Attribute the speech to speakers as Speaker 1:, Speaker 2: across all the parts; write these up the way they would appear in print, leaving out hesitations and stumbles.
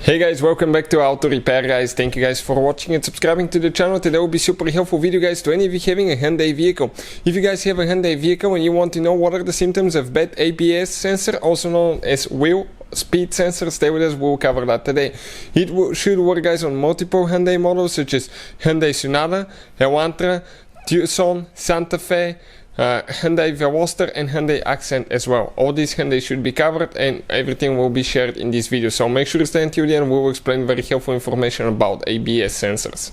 Speaker 1: Hey guys, welcome back to Auto Repair guys. Thank you guys for watching and subscribing to the channel. Today will be super helpful video guys to any of you having a Hyundai vehicle. If you guys have a Hyundai vehicle and you want to know what are the symptoms of bad ABS sensor, also known as wheel speed sensor, stay with us, we'll cover that today. It should work guys on multiple Hyundai models such as Hyundai Sonata Elantra Tucson, Santa Fe, Hyundai Veloster and Hyundai Accent as well. All these Hyundai should be covered and everything will be shared in this video, so make sure to stay until the end. We will explain very helpful information about ABS sensors.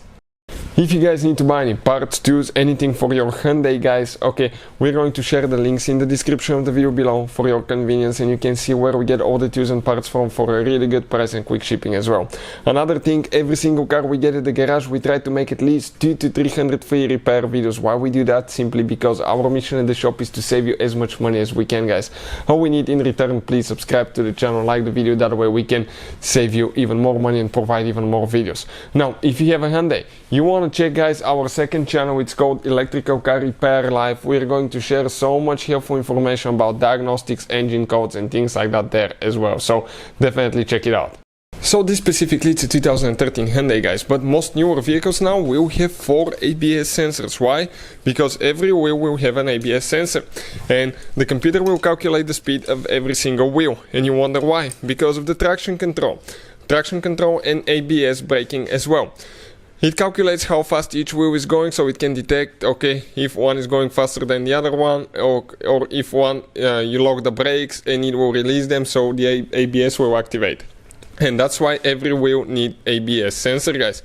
Speaker 1: If you guys need to buy any parts, tools, anything for your Hyundai guys, okay, we're going to share the links in the description of the video below for your convenience, and you can see where we get all the tools and parts from for a really good price and quick shipping as well. Another thing, every single car we get at the garage, we try to make at least 200 to 300 free repair videos. Why we do that? Simply because our mission at the shop is to save you as much money as we can guys. All we need in return, please subscribe to the channel, like the video, that way we can save you even more money and provide even more videos. Now, if you have a Hyundai, you want to check guys our second channel, it's called Electrical Car Repair Live. We're going to share so much helpful information about diagnostics, engine codes and things like that there as well, so definitely check it out. So this specifically it's a 2013 Hyundai guys, but most newer vehicles now will have 4 ABS sensors. Why? Because every wheel will have an ABS sensor and the computer will calculate the speed of every single wheel, and you wonder why? Because of the traction control and ABS braking as well. It calculates how fast each wheel is going, so it can detect, okay, if one is going faster than the other one, or if one, you lock the brakes and it will release them, so the ABS will activate. And that's why every wheel needs ABS sensor guys.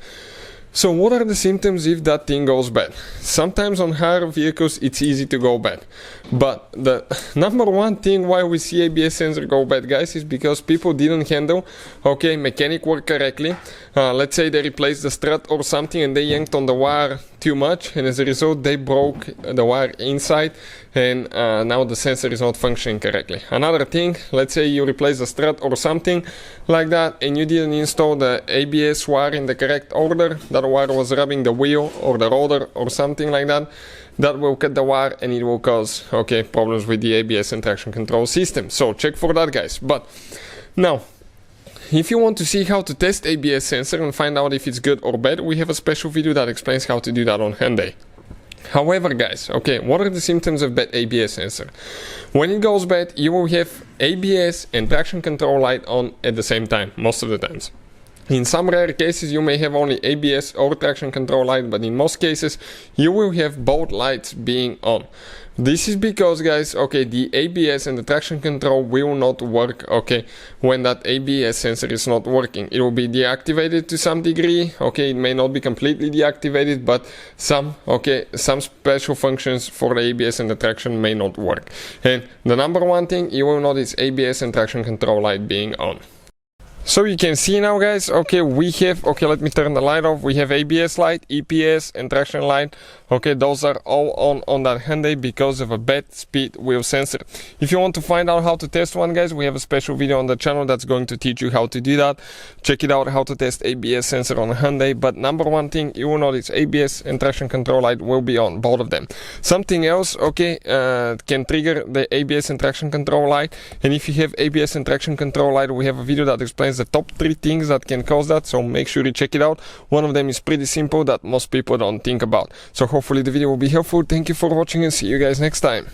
Speaker 1: So what are the symptoms if that thing goes bad? Sometimes on higher vehicles it's easy to go bad, but the number one thing why we see ABS sensor go bad guys is because people didn't handle, okay, mechanic work correctly. Let's say they replaced the strut or something and they yanked on the wire too much, and as a result they broke the wire inside, and now the sensor is not functioning correctly. Another thing, let's say you replace the strut or something like that and you didn't install the ABS wire in the correct order, that wire was rubbing the wheel or the rotor or something like that, that will cut the wire and it will cause, okay, problems with the ABS and traction control system. So check for that guys. But now, if you want to see how to test ABS sensor and find out if it's good or bad, we have a special video that explains how to do that on Hyundai. However guys, okay, what are the symptoms of bad ABS sensor? When it goes bad, you will have ABS and traction control light on at the same time, most of the times. In some rare cases you may have only ABS or traction control light, but in most cases you will have both lights being on. This is because guys, okay, the ABS and the traction control will not work, okay, when that ABS sensor is not working. It will be deactivated to some degree, okay, it may not be completely deactivated, but some special functions for the ABS and the traction may not work. And the number one thing you will notice ABS and traction control light being on. So you can see now guys, okay, we have, okay, let me turn the light off. We have ABS light, EPS and traction light. Okay, those are all on that Hyundai because of a bad speed wheel sensor. If you want to find out how to test one guys, we have a special video on the channel that's going to teach you how to do that. Check it out, how to test ABS sensor on a Hyundai. But number one thing you will notice, ABS and traction control light will be on, both of them. Something else, okay, can trigger the ABS and traction control light. And if you have ABS and traction control light, we have a video that explains the top 3 things that can cause that, so make sure you check it out. One of them is pretty simple that most people don't think about. So hopefully the video will be helpful. Thank you for watching and see you guys next time.